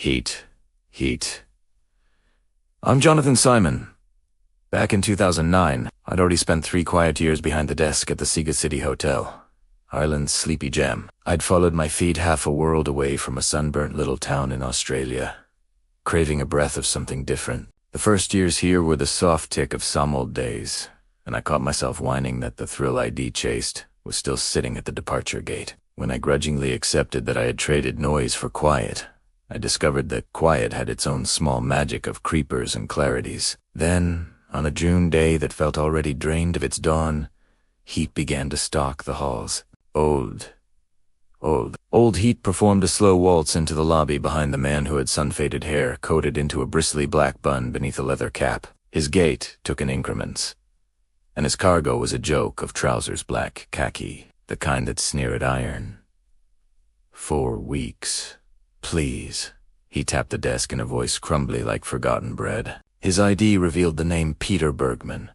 Heat. Heat. I'm Jonathan Simon. Back in 2009, I'd already spent 3 quiet years behind the desk at the Sega City Hotel, Ireland's sleepy gem. I'd followed my feet half a world away from a sunburnt little town in Australia, craving a breath of something different. The first years here were the soft tick of some old days, and I caught myself whining that the thrill I'd chased was still sitting at the departure gate. When I grudgingly accepted that I had traded noise for quiet, I discovered that quiet had its own small magic of creepers and clarities. Then, on a June day that felt already drained of its dawn, heat began to stalk the halls. Old Heat performed a slow waltz into the lobby behind the man who had sun-faded hair coated into a bristly black bun beneath a leather cap. His gait took in increments, and his cargo was a joke of trousers black khaki, the kind that sneer at iron. 4 weeks. Please. He tapped the desk in a voice crumbly like forgotten bread. His ID revealed the name Peter Bergman,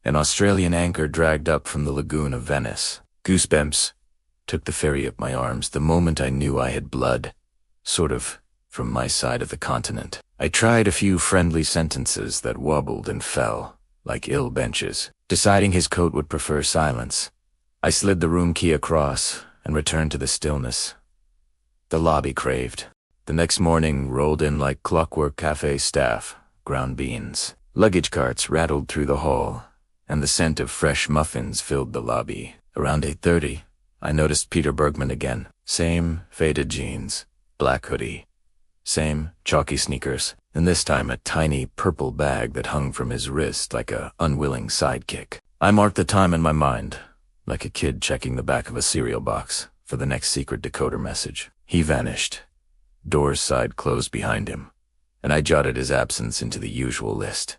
an Australian anchor dragged up from the lagoon of Venice. Goosebumps took the ferry up my arms the moment I knew I had blood, sort of, from my side of the continent. I tried a few friendly sentences that wobbled and fell, like ill benches. Deciding his coat would prefer silence, I slid the room key across and returned to the stillness. The lobby craved. The next morning rolled in like clockwork cafe staff, ground beans. Luggage carts rattled through the hall, and the scent of fresh muffins filled the lobby. Around 8:30, I noticed Peter Bergman again. Same faded jeans, black hoodie, same chalky sneakers, and this time a tiny purple bag that hung from his wrist like a unwilling sidekick. I marked the time in my mind, like a kid checking the back of a cereal box for the next secret decoder message. He vanished. Doors side closed behind him, and I jotted his absence into the usual list.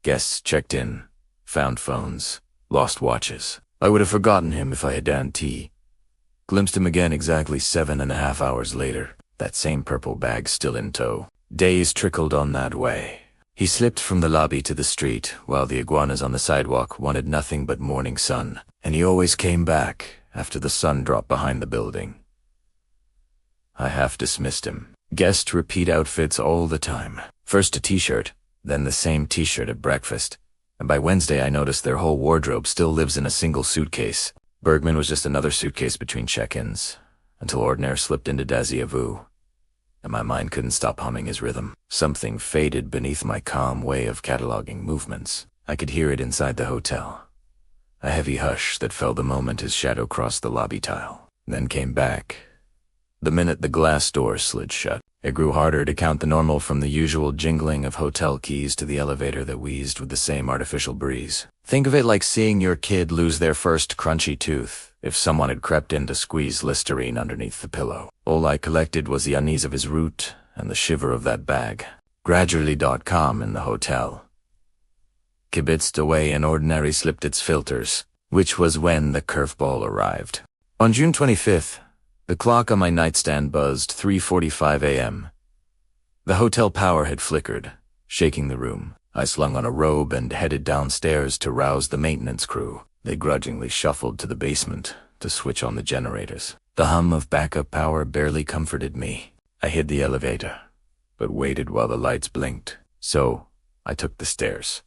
Guests checked in, found phones, lost watches. I would have forgotten him if I had done tea. Glimpsed him again exactly 7.5 hours later, that same purple bag still in tow. Days trickled on that way. He slipped from the lobby to the street, while the iguanas on the sidewalk wanted nothing but morning sun, and he always came back after the sun dropped behind the building. I half dismissed him. Guest repeat outfits all the time. First a t-shirt, then the same t-shirt at breakfast. And by Wednesday I noticed their whole wardrobe still lives in a single suitcase. Bergman was just another suitcase between check-ins, until Ordinaire slipped into Dazia Vu, and my mind couldn't stop humming his rhythm. Something faded beneath my calm way of cataloging movements. I could hear it inside the hotel. A heavy hush that fell the moment his shadow crossed the lobby tile, then came back the minute the glass door slid shut. It grew harder to count the normal from the usual jingling of hotel keys to the elevator that wheezed with the same artificial breeze. Think of it like seeing your kid lose their first crunchy tooth if someone had crept in to squeeze Listerine underneath the pillow. All I collected was the unease of his route and the shiver of that bag. Gradually .com in the hotel kibitzed away and Ordinary slipped its filters, which was when the curveball arrived. On June 25th, the clock on my nightstand buzzed 3:45 a.m. The hotel power had flickered, shaking the room. I slung on a robe and headed downstairs to rouse the maintenance crew. They grudgingly shuffled to the basement to switch on the generators. The hum of backup power barely comforted me. I hid the elevator, but waited while the lights blinked. So, I took the stairs.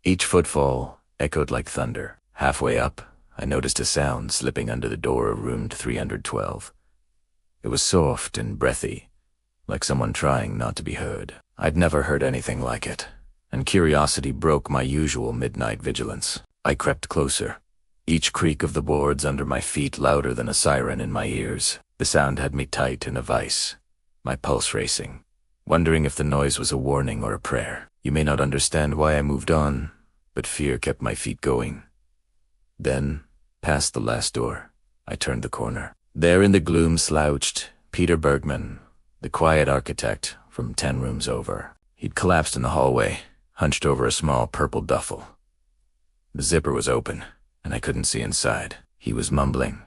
Each footfall echoed like thunder. Halfway up, I noticed a sound slipping under the door of room 312. It was soft and breathy, like someone trying not to be heard. I'd never heard anything like it, and curiosity broke my usual midnight vigilance. I crept closer, each creak of the boards under my feet louder than a siren in my ears. The sound had me tight in a vice, my pulse racing, wondering if the noise was a warning or a prayer. You may not understand why I moved on, but fear kept my feet going. Then, past the last door, I turned the corner. There in the gloom slouched Peter Bergman, the quiet architect from 10 rooms over. He'd collapsed in the hallway, hunched over a small purple duffel. The zipper was open, and I couldn't see inside. He was mumbling,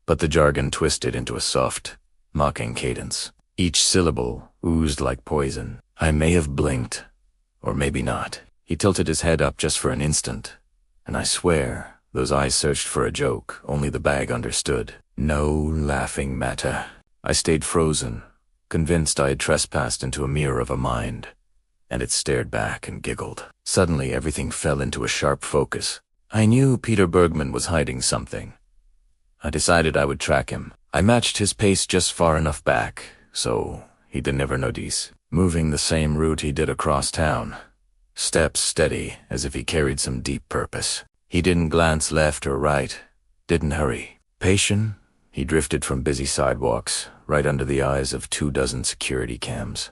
but the jargon twisted into a soft, mocking cadence. Each syllable oozed like poison. I may have blinked, or maybe not. He tilted his head up just for an instant, and I swear those eyes searched for a joke only the bag understood. No laughing matter. I stayed frozen, convinced I had trespassed into a mirror of a mind, and it stared back and giggled. Suddenly, everything fell into a sharp focus. I knew Peter Bergman was hiding something. I decided I would track him. I matched his pace just far enough back, so he'd never notice, moving the same route he did across town. Steps steady, as if he carried some deep purpose. He didn't glance left or right, didn't hurry. Patient, he drifted from busy sidewalks, right under the eyes of 24 security cams,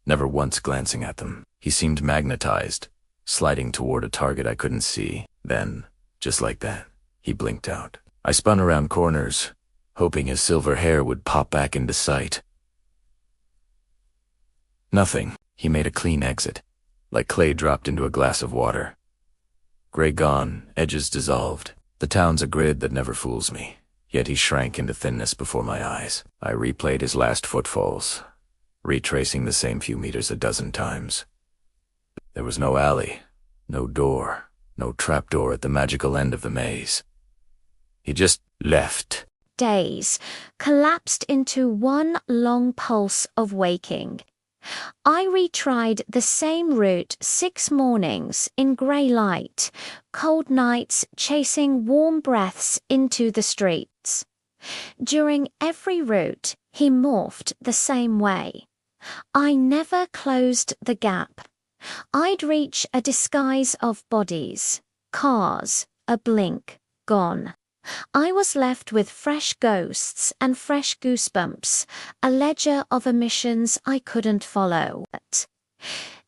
never once glancing at them. He seemed magnetized, sliding toward a target I couldn't see. Then, just like that, he blinked out. I spun around corners, hoping his silver hair would pop back into sight. Nothing. He made a clean exit, like clay dropped into a glass of water. Gray gone, edges dissolved. The town's a grid that never fools me, yet he shrank into thinness before my eyes. I replayed his last footfalls, retracing the same few meters a dozen times. There was no alley, no door, no trapdoor at the magical end of the maze. He just left. Days collapsed into one long pulse of waking. I retried the same route 6 mornings in grey light, cold nights chasing warm breaths into the streets. During every route, he morphed the same way. I never closed the gap. I'd reach a disguise of bodies, cars, a blink, gone. I was left with fresh ghosts and fresh goosebumps, a ledger of omissions I couldn't follow.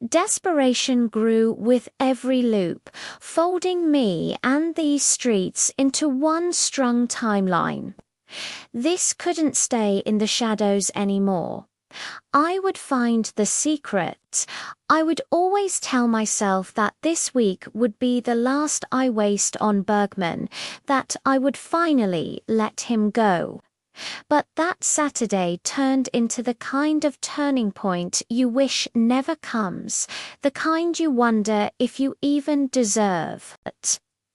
Desperation grew with every loop, folding me and these streets into one strung timeline. This couldn't stay in the shadows anymore. I would find the secret. I would always tell myself that this week would be the last I waste on Bergman, that I would finally let him go. But that Saturday turned into the kind of turning point you wish never comes, the kind you wonder if you even deserve.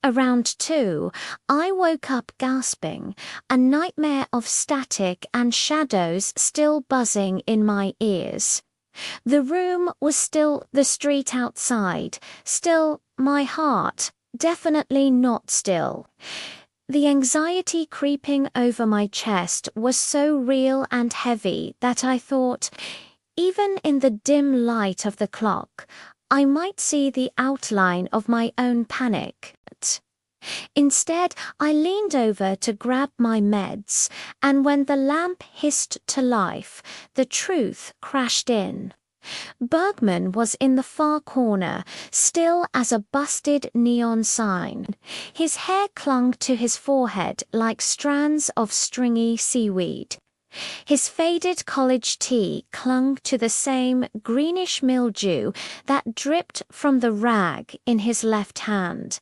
Around 2, I woke up gasping, a nightmare of static and shadows still buzzing in my ears. The room was still the street outside, still my heart, definitely not still. The anxiety creeping over my chest was so real and heavy that I thought, even in the dim light of the clock, I might see the outline of my own panic. Instead, I leaned over to grab my meds, and when the lamp hissed to life, the truth crashed in. Bergman was in the far corner, still as a busted neon sign. His hair clung to his forehead like strands of stringy seaweed. His faded college tee clung to the same greenish mildew that dripped from the rag in his left hand.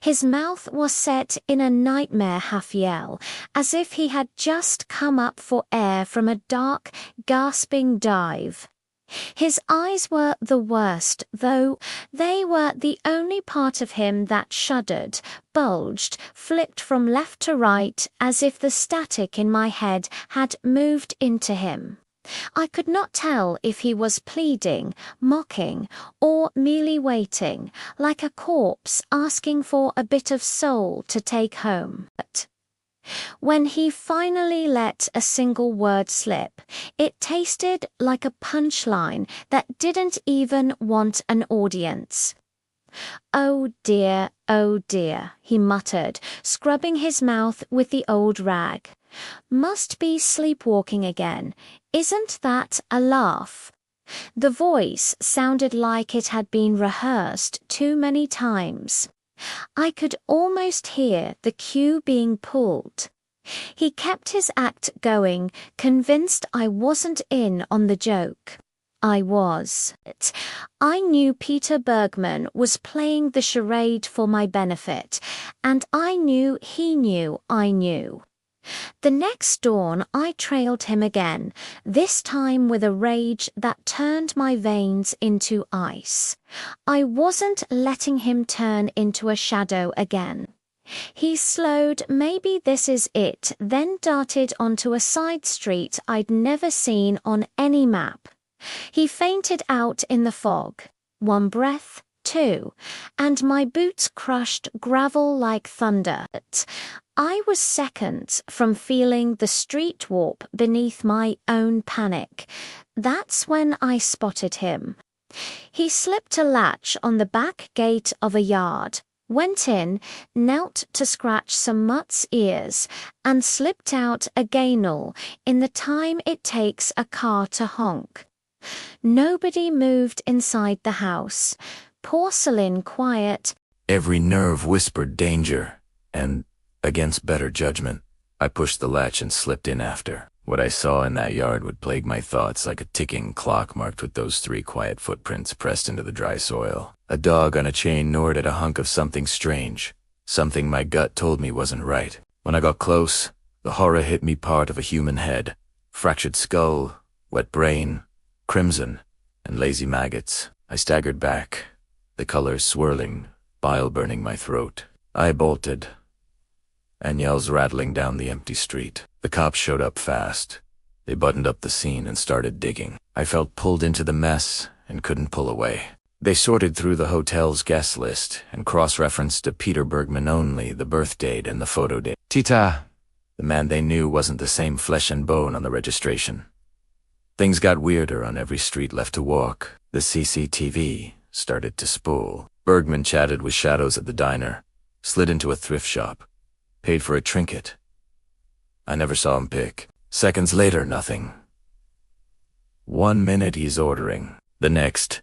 His mouth was set in a nightmare half-yell, as if he had just come up for air from a dark, gasping dive. His eyes were the worst, though they were the only part of him that shuddered, bulged, flicked from left to right, as if the static in my head had moved into him. I could not tell if he was pleading, mocking, or merely waiting, like a corpse asking for a bit of soul to take home. But when he finally let a single word slip, it tasted like a punchline that didn't even want an audience. Oh dear, he muttered, scrubbing his mouth with the old rag. Must be sleepwalking again. Isn't that a laugh? The voice sounded like it had been rehearsed too many times. I could almost hear the cue being pulled. He kept his act going, convinced I wasn't in on the joke. I was. I knew Peter Bergman was playing the charade for my benefit, and I knew he knew I knew. The next dawn I trailed him again, this time with a rage that turned my veins into ice. I wasn't letting him turn into a shadow again. He slowed, maybe this is it, then darted onto a side street I'd never seen on any map. He fainted out in the fog. One breath, two, and my boots crushed gravel like thunder. I was seconds from feeling the street warp beneath my own panic. That's when I spotted him. He slipped a latch on the back gate of a yard, went in, knelt to scratch some mutt's ears, and slipped out again in the time it takes a car to honk. Nobody moved inside the house. Porcelain quiet. Every nerve whispered danger, and, against better judgment, I pushed the latch and slipped in after. What I saw in that yard would plague my thoughts like a ticking clock marked with those 3 quiet footprints pressed into the dry soil. A dog on a chain gnawed at a hunk of something strange, something my gut told me wasn't right. When I got close, the horror hit me part of a human head, fractured skull, wet brain, crimson, and lazy maggots. I staggered back, the colors swirling, bile burning my throat. I bolted, and yells rattling down the empty street. The cops showed up fast. They buttoned up the scene and started digging. I felt pulled into the mess and couldn't pull away. They sorted through the hotel's guest list and cross-referenced to Peter Bergman only, the birth date and the photo date. Tita! The man they knew wasn't the same flesh and bone on the registration. Things got weirder on every street left to walk. The CCTV started to spool. Bergman chatted with shadows at the diner, slid into a thrift shop, paid for a trinket. I never saw him pick. Seconds later, nothing. 1 minute he's ordering. The next,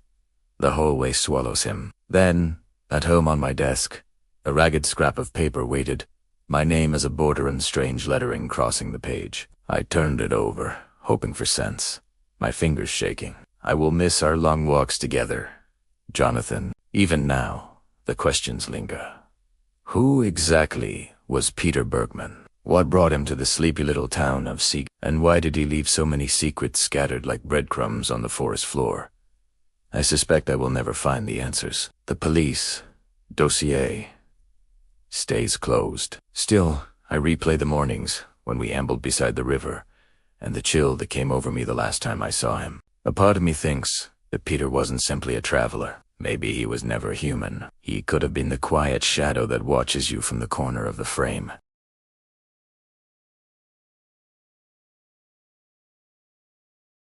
the hallway swallows him. Then, at home on my desk, a ragged scrap of paper waited, my name as a border and strange lettering crossing the page. I turned it over, hoping for sense, my fingers shaking. I will miss our long walks together, Jonathan. Even now, the questions linger. Who exactly was Peter Bergman? What brought him to the sleepy little town of Sieg? And why did he leave so many secrets scattered like breadcrumbs on the forest floor? I suspect I will never find the answers. The police dossier stays closed. Still, I replay the mornings when we ambled beside the river and the chill that came over me the last time I saw him. A part of me thinks that Peter wasn't simply a traveler. Maybe he was never human. He could have been the quiet shadow that watches you from the corner of the frame.